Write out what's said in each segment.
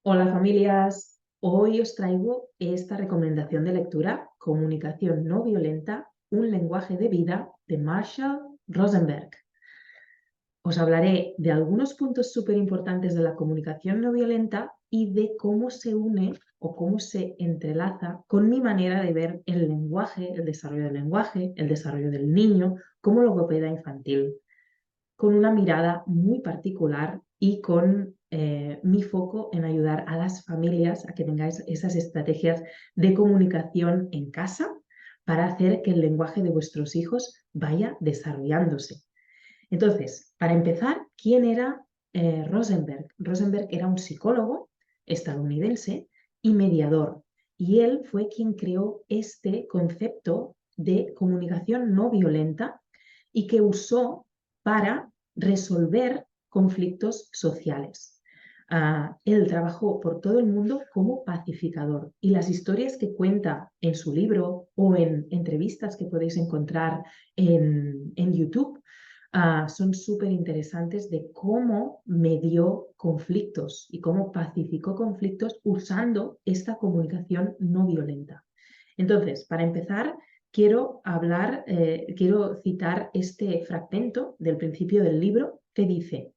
Hola familias, hoy os traigo esta recomendación de lectura, Comunicación no violenta, un lenguaje de vida de Marshall Rosenberg. Os hablaré de algunos puntos súper importantes de la comunicación no violenta y de cómo se une o cómo se entrelaza con mi manera de ver el lenguaje, el desarrollo del niño como logopeda infantil, con una mirada muy particular y con mi foco en ayudar a las familias a que tengáis esas estrategias de comunicación en casa para hacer que el lenguaje de vuestros hijos vaya desarrollándose. Entonces, para empezar, ¿quién era Rosenberg? Rosenberg era un psicólogo estadounidense y mediador, y él fue quien creó este concepto de comunicación no violenta y que usó para resolver conflictos sociales. Él trabajó por todo el mundo como pacificador y las historias que cuenta en su libro o en entrevistas que podéis encontrar en YouTube son súper interesantes de cómo medió conflictos y cómo pacificó conflictos usando esta comunicación no violenta. Entonces, para empezar, quiero citar este fragmento del principio del libro que dice,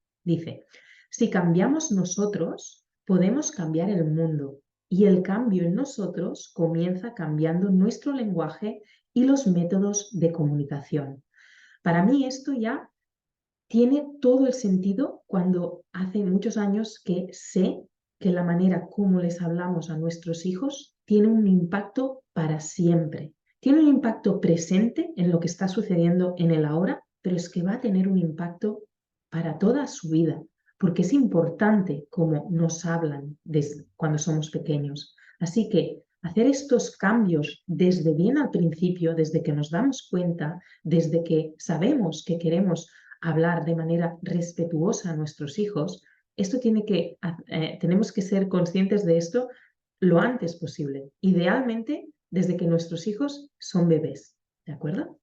si cambiamos nosotros, podemos cambiar el mundo y el cambio en nosotros comienza cambiando nuestro lenguaje y los métodos de comunicación. Para mí esto ya tiene todo el sentido cuando hace muchos años que sé que la manera como les hablamos a nuestros hijos tiene un impacto para siempre. Tiene un impacto presente en lo que está sucediendo en el ahora, pero es que va a tener un impacto para toda su vida, porque es importante cómo nos hablan desde cuando somos pequeños. Así que hacer estos cambios desde bien al principio, desde que nos damos cuenta, desde que sabemos que queremos hablar de manera respetuosa a nuestros hijos, tenemos que ser conscientes de esto lo antes posible, idealmente desde que nuestros hijos son bebés, ¿de acuerdo?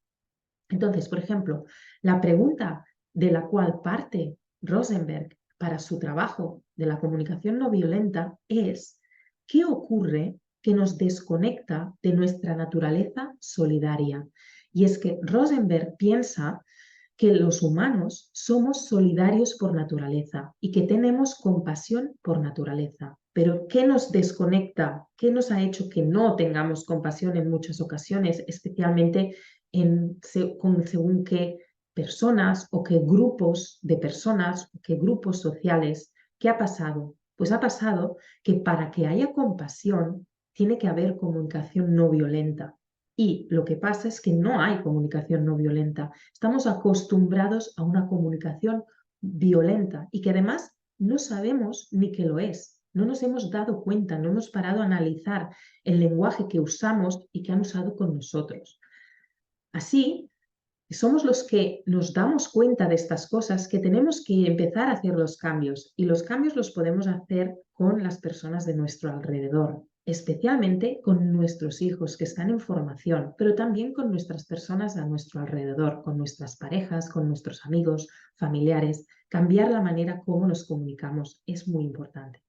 Entonces, por ejemplo, la pregunta de la cual parte Rosenberg para su trabajo de la comunicación no violenta es: ¿qué ocurre que nos desconecta de nuestra naturaleza solidaria? Y es que Rosenberg piensa que los humanos somos solidarios por naturaleza y que tenemos compasión por naturaleza. Pero ¿qué nos desconecta? ¿Qué nos ha hecho que no tengamos compasión en muchas ocasiones, especialmente con según qué personas o qué grupos de personas, qué grupos sociales? ¿Qué ha pasado? Pues ha pasado que para que haya compasión tiene que haber comunicación no violenta. Y lo que pasa es que no hay comunicación no violenta. Estamos acostumbrados a una comunicación violenta y que además no sabemos ni que lo es. No nos hemos dado cuenta, no hemos parado a analizar el lenguaje que usamos y que han usado con nosotros. Así, somos los que nos damos cuenta de estas cosas que tenemos que empezar a hacer los cambios y los cambios los podemos hacer con las personas de nuestro alrededor, especialmente con nuestros hijos que están en formación, pero también con nuestras personas a nuestro alrededor, con nuestras parejas, con nuestros amigos, familiares. Cambiar la manera como nos comunicamos es muy importante.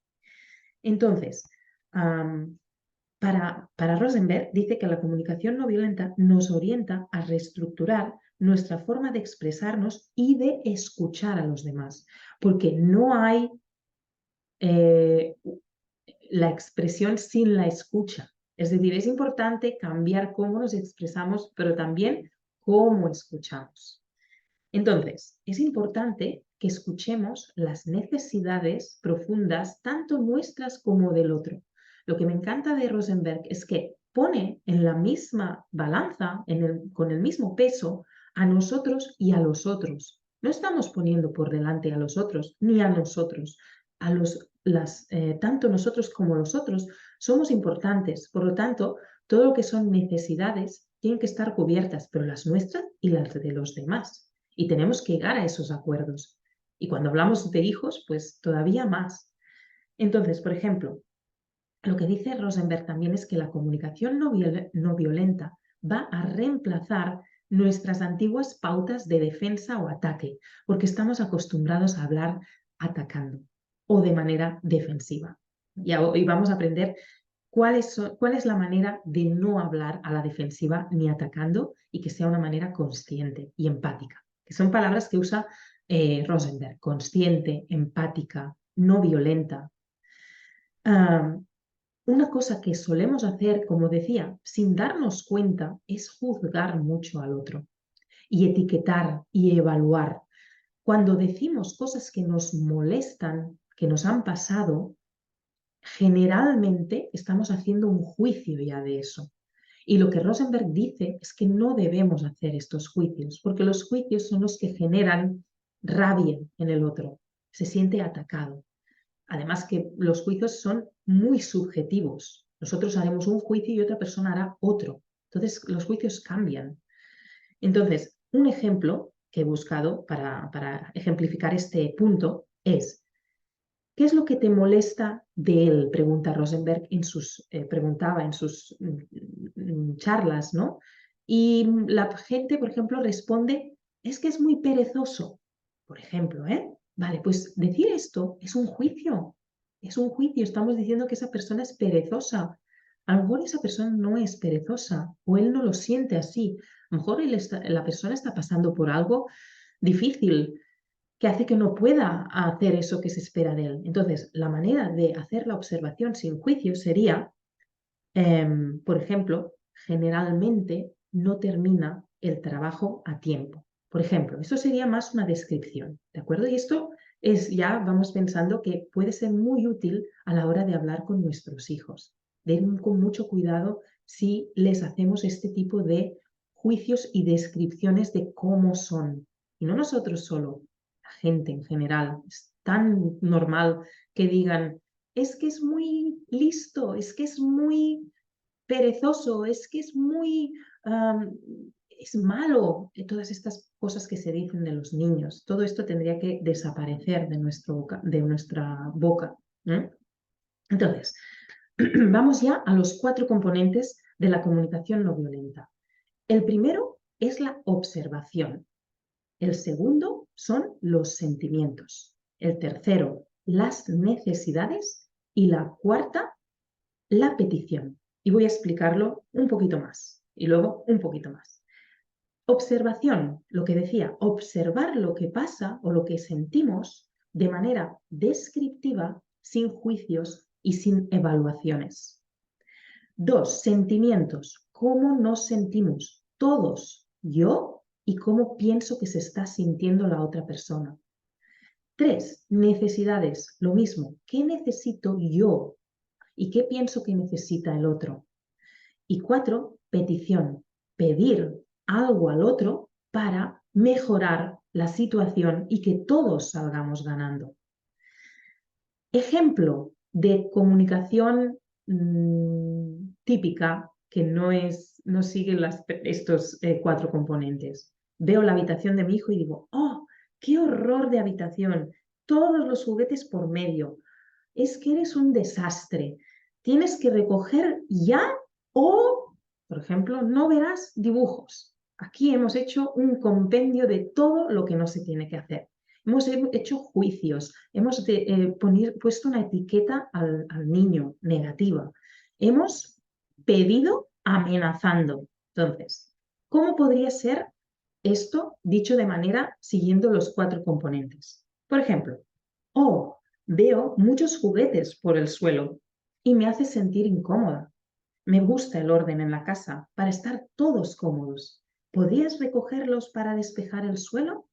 Entonces, para Rosenberg dice que la comunicación no violenta nos orienta a reestructurar nuestra forma de expresarnos y de escuchar a los demás, porque no hay eh, la expresión sin la escucha. Es decir, es importante cambiar cómo nos expresamos, pero también cómo escuchamos. Entonces, es importante que escuchemos las necesidades profundas, tanto nuestras como del otro. Lo que me encanta de Rosenberg es que pone en la misma balanza, con el mismo peso, a nosotros y a los otros. No estamos poniendo por delante a los otros ni a nosotros. Tanto nosotros como los otros somos importantes. Por lo tanto, todo lo que son necesidades tienen que estar cubiertas, pero las nuestras y las de los demás. Y tenemos que llegar a esos acuerdos. Y cuando hablamos de hijos, pues todavía más. Entonces, por ejemplo, lo que dice Rosenberg también es que la comunicación no violenta va a reemplazar nuestras antiguas pautas de defensa o ataque, porque estamos acostumbrados a hablar atacando o de manera defensiva. Y vamos a aprender cuál es la manera de no hablar a la defensiva ni atacando y que sea una manera consciente y empática, que son palabras que usa Rosenberg: consciente, empática, no violenta. Una cosa que solemos hacer, como decía, sin darnos cuenta, es juzgar mucho al otro y etiquetar y evaluar. Cuando decimos cosas que nos molestan, que nos han pasado, generalmente estamos haciendo un juicio ya de eso. Y lo que Rosenberg dice es que no debemos hacer estos juicios, porque los juicios son los que generan rabia en el otro, se siente atacado. Además que los juicios son muy subjetivos. Nosotros haremos un juicio y otra persona hará otro. Entonces los juicios cambian. Entonces, un ejemplo que he buscado para ejemplificar este punto es: ¿qué es lo que te molesta de él? Pregunta Rosenberg preguntaba en sus charlas, ¿no? Y la gente, por ejemplo, responde: es que es muy perezoso, por ejemplo, ¿eh? Vale, pues decir esto es un juicio, estamos diciendo que esa persona es perezosa. A lo mejor esa persona no es perezosa o él no lo siente así. A lo mejor la persona está pasando por algo difícil que hace que no pueda hacer eso que se espera de él. Entonces, la manera de hacer la observación sin juicio sería, por ejemplo, generalmente no termina el trabajo a tiempo. Por ejemplo, eso sería más una descripción, ¿de acuerdo? Y esto es ya, vamos pensando que puede ser muy útil a la hora de hablar con nuestros hijos. De ir con mucho cuidado si les hacemos este tipo de juicios y descripciones de cómo son. Y no nosotros solo, la gente en general. Es tan normal que digan: es que es muy listo, es que es muy perezoso, es que es muy, es malo. Todas estas cosas que se dicen de los niños, todo esto tendría que desaparecer de nuestra boca. ¿Eh? Entonces, vamos ya a los 4 componentes de la comunicación no violenta. El primero es la observación. El segundo son los sentimientos. El tercero, las necesidades. Y la cuarta, la petición. Y voy a explicarlo un poquito más y luego un poquito más. Observación, lo que decía, observar lo que pasa o lo que sentimos de manera descriptiva, sin juicios y sin evaluaciones. 2, sentimientos, cómo nos sentimos todos, yo, y cómo pienso que se está sintiendo la otra persona. 3, necesidades, lo mismo, ¿qué necesito yo y qué pienso que necesita el otro? Y 4, petición, pedir algo al otro para mejorar la situación y que todos salgamos ganando. Ejemplo de comunicación típica que no sigue estos 4 componentes. Veo la habitación de mi hijo y digo: ¡oh, qué horror de habitación! Todos los juguetes por medio. Es que eres un desastre. Tienes que recoger ya o, por ejemplo, no verás dibujos. Aquí hemos hecho un compendio de todo lo que no se tiene que hacer. Hemos hecho juicios, hemos puesto una etiqueta al niño negativa. Hemos pedido amenazando. Entonces, ¿cómo podría ser esto dicho de manera siguiendo los 4 componentes? Por ejemplo, oh, veo muchos juguetes por el suelo y me hace sentir incómoda. Me gusta el orden en la casa para estar todos cómodos. ¿Podrías recogerlos para despejar el suelo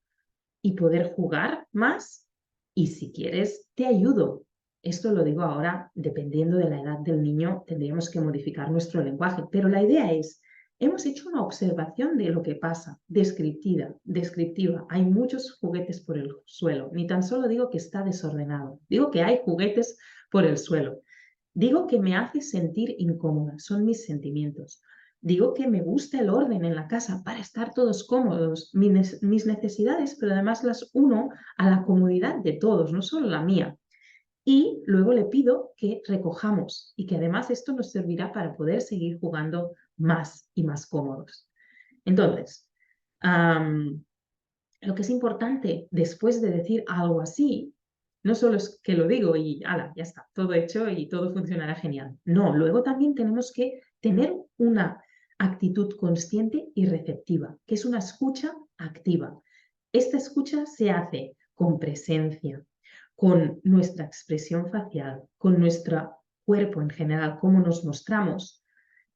y poder jugar más? Y si quieres, te ayudo. Esto lo digo ahora, dependiendo de la edad del niño, tendríamos que modificar nuestro lenguaje, pero la idea es: hemos hecho una observación de lo que pasa, descriptiva. Hay muchos juguetes por el suelo. Ni tan solo digo que está desordenado, digo que hay juguetes por el suelo. Digo que me hace sentir incómoda, son mis sentimientos. Digo que me gusta el orden en la casa para estar todos cómodos, mis necesidades, pero además las uno a la comodidad de todos, no solo la mía. Y luego le pido que recojamos y que además esto nos servirá para poder seguir jugando más y más cómodos. Entonces, lo que es importante después de decir algo así No solo es que lo digo y ala, ya está, todo hecho y todo funcionará genial. No, luego también tenemos que tener una actitud consciente y receptiva, que es una escucha activa. Esta escucha se hace con presencia, con nuestra expresión facial, con nuestro cuerpo en general, cómo nos mostramos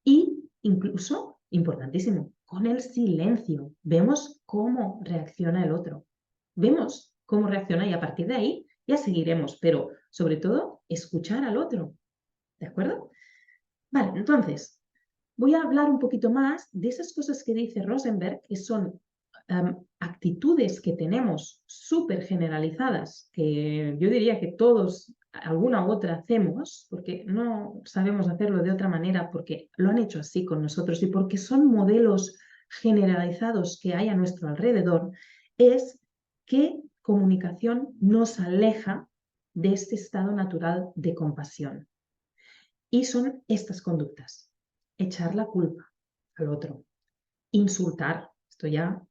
y incluso, importantísimo, con el silencio. Vemos cómo reacciona el otro. Vemos cómo reacciona y a partir de ahí ya seguiremos, pero sobre todo escuchar al otro. ¿De acuerdo? Vale, entonces voy a hablar un poquito más de esas cosas que dice Rosenberg, que son actitudes que tenemos súper generalizadas, que yo diría que todos alguna u otra hacemos, porque no sabemos hacerlo de otra manera, porque lo han hecho así con nosotros y porque son modelos generalizados que hay a nuestro alrededor, es que comunicación nos aleja de este estado natural de compasión. Y son estas conductas: echar la culpa al otro, insultar, esto ya,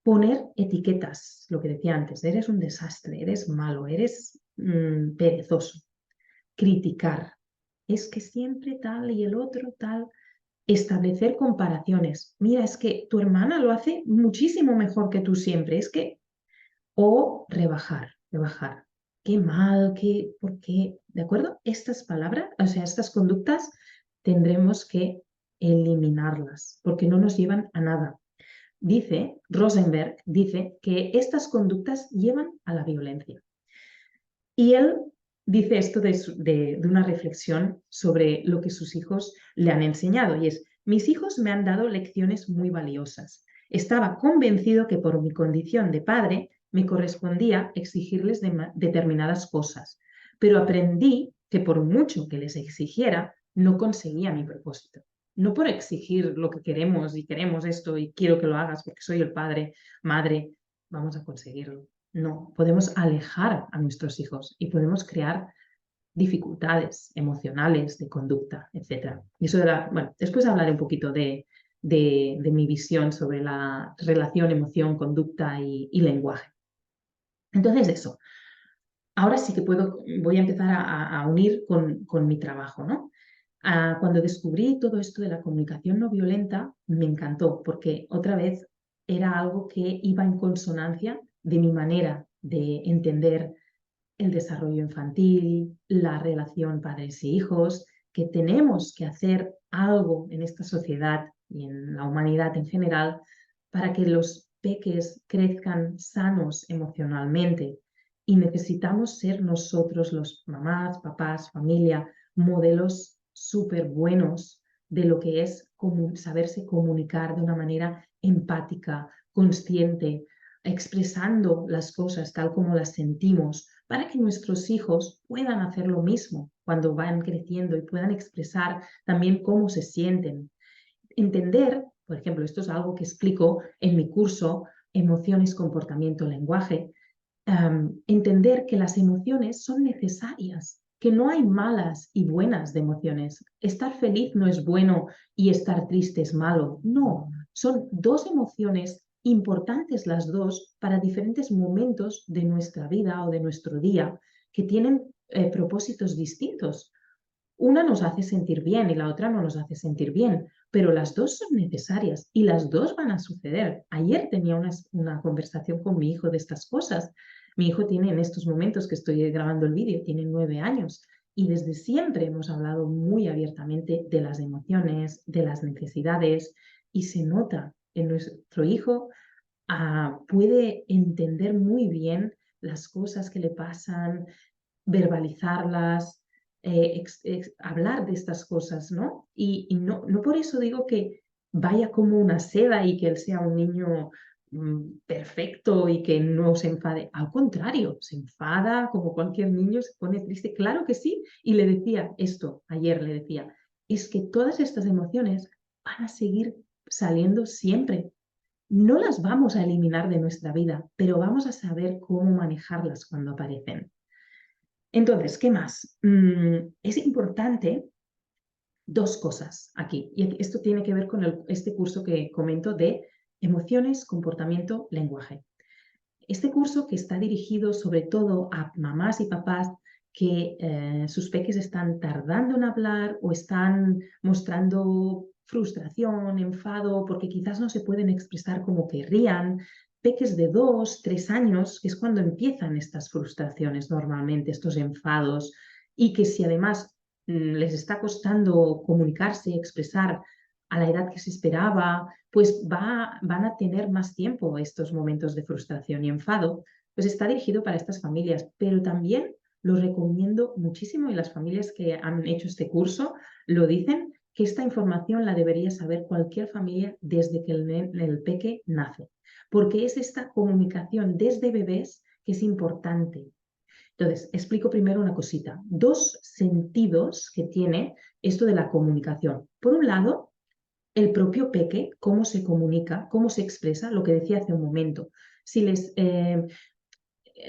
poner etiquetas, lo que decía antes, eres un desastre, eres malo, eres perezoso, criticar, es que siempre tal y el otro tal, establecer comparaciones, mira, es que tu hermana lo hace muchísimo mejor que tú siempre, es que, o rebajar, qué mal, qué, por qué, ¿de acuerdo? Estas palabras, o sea, estas conductas tendremos que eliminarlas porque no nos llevan a nada. Dice, Rosenberg dice que estas conductas llevan a la violencia. Y él dice esto de una reflexión sobre lo que sus hijos le han enseñado y es: mis hijos me han dado lecciones muy valiosas. Estaba convencido que por mi condición de padre me correspondía exigirles determinadas cosas, pero aprendí que por mucho que les exigiera, no conseguía mi propósito. No por exigir lo que queremos y queremos esto y quiero que lo hagas porque soy el padre, madre, vamos a conseguirlo. No, podemos alejar a nuestros hijos y podemos crear dificultades emocionales, de conducta, etc. Y eso bueno, después hablaré un poquito de mi visión sobre la relación emoción, conducta y lenguaje. Entonces eso, ahora sí que voy a empezar a unir con mi trabajo, ¿no? Cuando descubrí todo esto de la comunicación no violenta, me encantó porque otra vez era algo que iba en consonancia de mi manera de entender el desarrollo infantil, la relación padres y hijos, que tenemos que hacer algo en esta sociedad y en la humanidad en general para que los peques crezcan sanos emocionalmente. Y necesitamos ser nosotros, los mamás, papás, familia, modelos súper buenos de lo que es saberse comunicar de una manera empática, consciente, expresando las cosas tal como las sentimos, para que nuestros hijos puedan hacer lo mismo cuando van creciendo y puedan expresar también cómo se sienten. Entender, por ejemplo, esto es algo que explico en mi curso Emociones, Comportamiento, Lenguaje, entender que las emociones son necesarias, que no hay malas y buenas de emociones. Estar feliz no es bueno y estar triste es malo. No, son dos emociones importantes las dos para diferentes momentos de nuestra vida o de nuestro día, que tienen propósitos distintos. Una nos hace sentir bien y la otra no nos hace sentir bien, pero las dos son necesarias y las dos van a suceder. Ayer tenía una conversación con mi hijo de estas cosas. Mi hijo tiene, en estos momentos que estoy grabando el vídeo, tiene 9 años y desde siempre hemos hablado muy abiertamente de las emociones, de las necesidades, y se nota en nuestro hijo, puede entender muy bien las cosas que le pasan, verbalizarlas, hablar de estas cosas, ¿no? Y no, no por eso digo que vaya como una seda y que él sea un niño perfecto y que no se enfade. Al contrario, se enfada como cualquier niño, se pone triste. Claro que sí. Y le decía esto, ayer le decía, es que todas estas emociones van a seguir saliendo siempre. No las vamos a eliminar de nuestra vida, pero vamos a saber cómo manejarlas cuando aparecen. Entonces, ¿qué más? Es importante dos cosas aquí, y esto tiene que ver con este curso que comento de emociones, comportamiento, lenguaje. Este curso que está dirigido sobre todo a mamás y papás que sus peques están tardando en hablar o están mostrando frustración, enfado, porque quizás no se pueden expresar como querrían. Peques de 2, 3 años, que es cuando empiezan estas frustraciones normalmente, estos enfados, y que si además les está costando comunicarse, expresar a la edad que se esperaba, pues van a tener más tiempo estos momentos de frustración y enfado, pues está dirigido para estas familias, pero también lo recomiendo muchísimo y las familias que han hecho este curso lo dicen, que esta información la debería saber cualquier familia desde que el peque nace, porque es esta comunicación desde bebés que es importante. Entonces, explico primero una cosita. 2 sentidos que tiene esto de la comunicación. Por un lado, el propio peque, cómo se comunica, cómo se expresa, lo que decía hace un momento. Si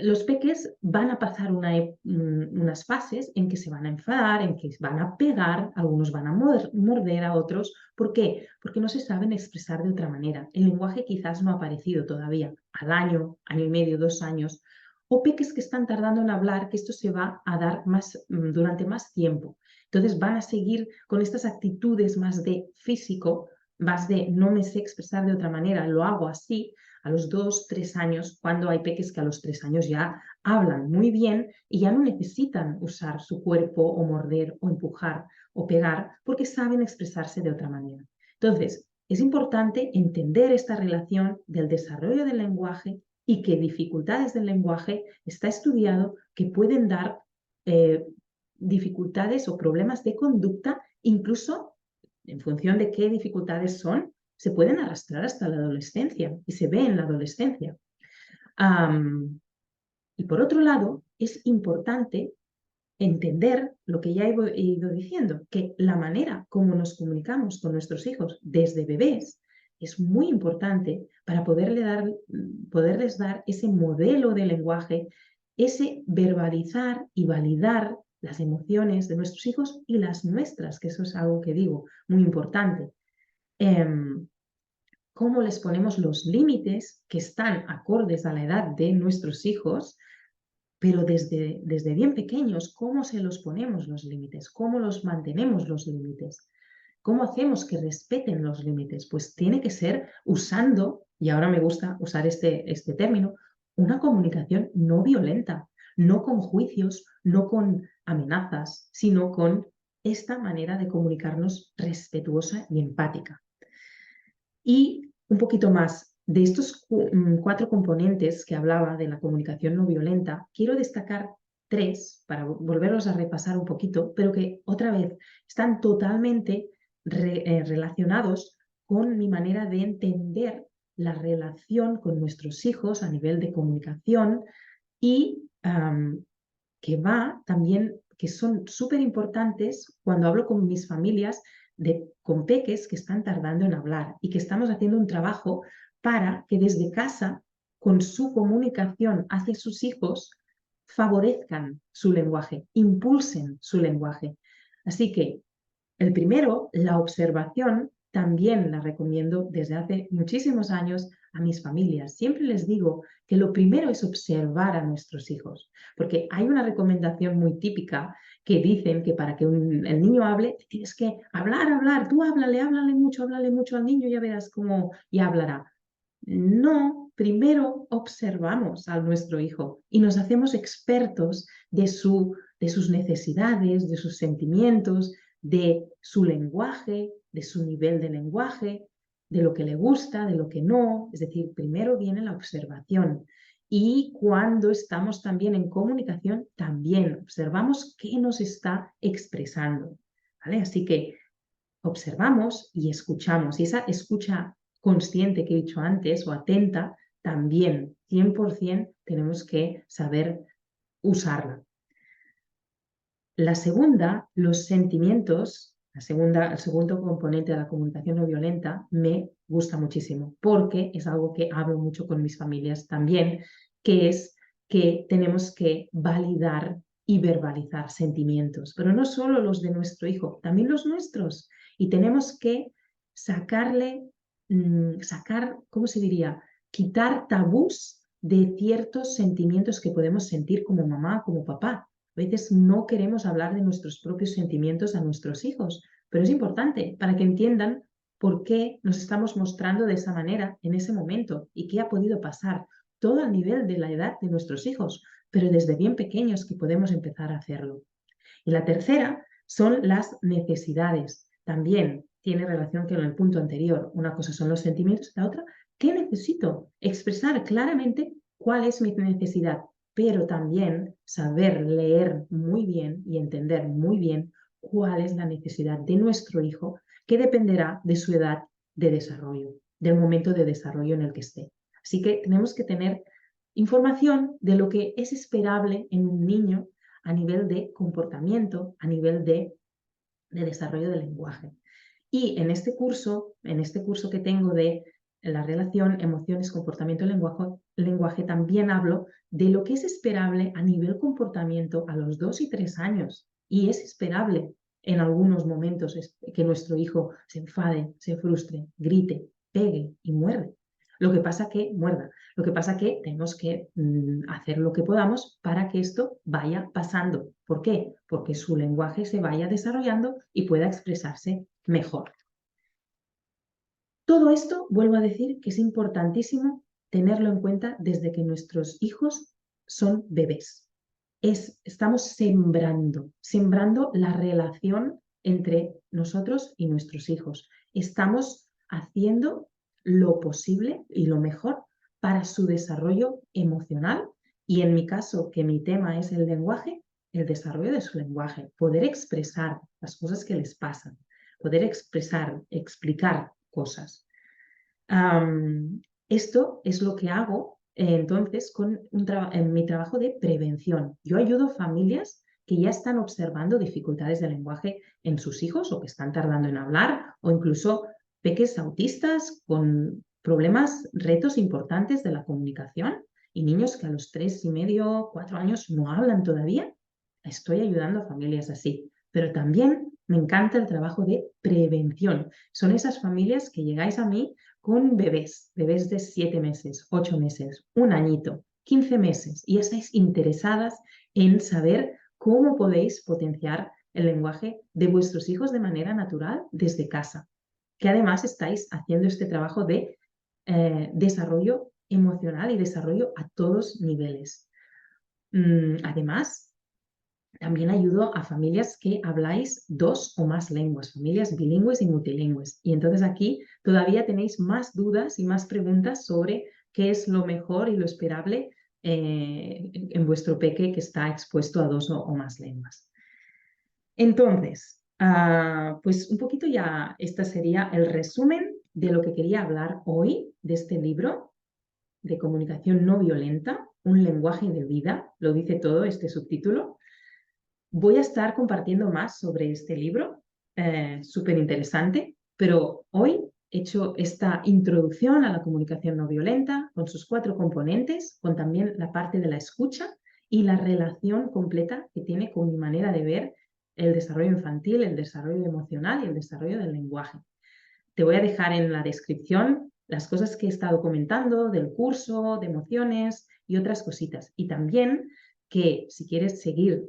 los peques van a pasar unas fases en que se van a enfadar, en que van a pegar, algunos van a morder a otros. ¿Por qué? Porque no se saben expresar de otra manera. El lenguaje quizás no ha aparecido todavía, al año, año y medio, 2 años. O peques que están tardando en hablar, que esto se va a dar durante más tiempo. Entonces van a seguir con estas actitudes más de físico, más de no me sé expresar de otra manera, lo hago así, a los 2, 3 años, cuando hay peques que a los 3 años ya hablan muy bien y ya no necesitan usar su cuerpo o morder o empujar o pegar porque saben expresarse de otra manera. Entonces, es importante entender esta relación del desarrollo del lenguaje y qué dificultades del lenguaje está estudiado que pueden dar dificultades o problemas de conducta, incluso en función de qué dificultades son, se pueden arrastrar hasta la adolescencia y se ve en la adolescencia. Y por otro lado, es importante entender lo que ya he ido diciendo, que la manera como nos comunicamos con nuestros hijos desde bebés es muy importante para poderles dar ese modelo de lenguaje, ese verbalizar y validar las emociones de nuestros hijos y las nuestras, que eso es algo que digo muy importante. Cómo les ponemos los límites que están acordes a la edad de nuestros hijos, pero desde bien pequeños, cómo se los ponemos los límites, cómo los mantenemos los límites, cómo hacemos que respeten los límites. Pues tiene que ser usando, y ahora me gusta usar este término, una comunicación no violenta, no con juicios, no con amenazas, sino con esta manera de comunicarnos respetuosa y empática. Y un poquito más, de estos 4 componentes que hablaba de la comunicación no violenta, quiero destacar 3 para volverlos a repasar un poquito, pero que otra vez están totalmente relacionados con mi manera de entender la relación con nuestros hijos a nivel de comunicación y que va también, que son súper importantes cuando hablo con mis familias con peques que están tardando en hablar y que estamos haciendo un trabajo para que desde casa, con su comunicación hacia sus hijos, favorezcan su lenguaje, impulsen su lenguaje. Así que el primero, la observación, también la recomiendo desde hace muchísimos años a mis familias. Siempre les digo que lo primero es observar a nuestros hijos, porque hay una recomendación muy típica que dicen que para que el niño hable, tienes que hablar, tú háblale mucho al niño, ya verás cómo ya hablará. No, primero observamos a nuestro hijo y nos hacemos expertos de sus necesidades, de sus sentimientos, de su lenguaje, de su nivel de lenguaje, de lo que le gusta, de lo que no. Es decir, primero viene la observación. Y cuando estamos también en comunicación, también observamos qué nos está expresando. ¿Vale? Así que observamos y escuchamos. Y esa escucha consciente que he dicho antes o atenta, también 100% tenemos que saber usarla. La segunda, los sentimientos, el segundo componente de la comunicación no violenta, me gusta muchísimo porque es algo que hablo mucho con mis familias también, que es que tenemos que validar y verbalizar sentimientos, pero no solo los de nuestro hijo, también los nuestros. Y tenemos que sacar, ¿cómo se diría? Quitar tabús de ciertos sentimientos que podemos sentir como mamá, como papá. A veces no queremos hablar de nuestros propios sentimientos a nuestros hijos, pero es importante para que entiendan por qué nos estamos mostrando de esa manera en ese momento y qué ha podido pasar, todo al nivel de la edad de nuestros hijos, pero desde bien pequeños que podemos empezar a hacerlo. Y la tercera son las necesidades. También tiene relación con el punto anterior. Una cosa son los sentimientos, la otra, ¿qué necesito? Expresar claramente cuál es mi necesidad, pero también saber leer muy bien y entender muy bien cuál es la necesidad de nuestro hijo, que dependerá de su edad de desarrollo, del momento de desarrollo en el que esté. Así que tenemos que tener información de lo que es esperable en un niño a nivel de comportamiento, a nivel de desarrollo del lenguaje. Y en este curso que tengo de la relación emociones, comportamiento, lenguaje, también hablo de lo que es esperable a nivel comportamiento a los 2 y 3 años. Y es esperable en algunos momentos que nuestro hijo se enfade, se frustre, grite, pegue y muerde. Lo que pasa que muerda. Lo que pasa que tenemos que hacer lo que podamos para que esto vaya pasando. ¿Por qué? Porque su lenguaje se vaya desarrollando y pueda expresarse mejor. Todo esto, vuelvo a decir, que es importantísimo tenerlo en cuenta desde que nuestros hijos son bebés. Estamos sembrando la relación entre nosotros y nuestros hijos. Estamos haciendo lo posible y lo mejor para su desarrollo emocional y en mi caso, que mi tema es el lenguaje, el desarrollo de su lenguaje, poder expresar las cosas que les pasan, poder expresar, explicar cosas. Esto es lo que hago entonces en mi trabajo de prevención. Yo ayudo a familias que ya están observando dificultades de lenguaje en sus hijos o que están tardando en hablar o incluso peques autistas con problemas, retos importantes de la comunicación y niños que a los 3 y medio, 4 años no hablan todavía. Estoy ayudando a familias así, pero también me encanta el trabajo de prevención. Son esas familias que llegáis a mí con bebés de 7 meses, 8 meses, un añito, 15 meses y estáis interesadas en saber cómo podéis potenciar el lenguaje de vuestros hijos de manera natural desde casa. Que además estáis haciendo este trabajo de desarrollo emocional y desarrollo a todos niveles. Además, también ayudo a familias que habláis 2 o más lenguas, familias bilingües y multilingües. Y entonces aquí todavía tenéis más dudas y más preguntas sobre qué es lo mejor y lo esperable en vuestro peque que está expuesto a 2 o más lenguas. Entonces, pues un poquito ya este sería el resumen de lo que quería hablar hoy de este libro de comunicación no violenta, un lenguaje de vida, lo dice todo este subtítulo. Voy a estar compartiendo más sobre este libro, súper interesante, pero hoy he hecho esta introducción a la comunicación no violenta con sus 4 componentes, con también la parte de la escucha y la relación completa que tiene con mi manera de ver el desarrollo infantil, el desarrollo emocional y el desarrollo del lenguaje. Te voy a dejar en la descripción las cosas que he estado comentando del curso, de emociones y otras cositas. Y también que si quieres seguir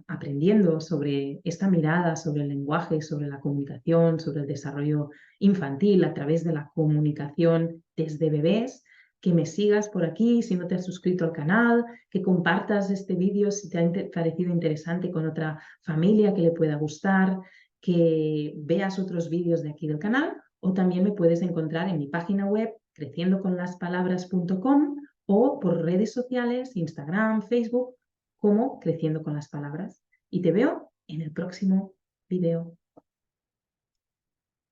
aprendiendo sobre esta mirada, sobre el lenguaje, sobre la comunicación, sobre el desarrollo infantil a través de la comunicación desde bebés, que me sigas por aquí si no te has suscrito al canal, que compartas este vídeo si te ha parecido interesante con otra familia que le pueda gustar, que veas otros vídeos de aquí del canal o también me puedes encontrar en mi página web creciendoconlaspalabras.com o por redes sociales, Instagram, Facebook, como Creciendo con las Palabras. Y te veo en el próximo video.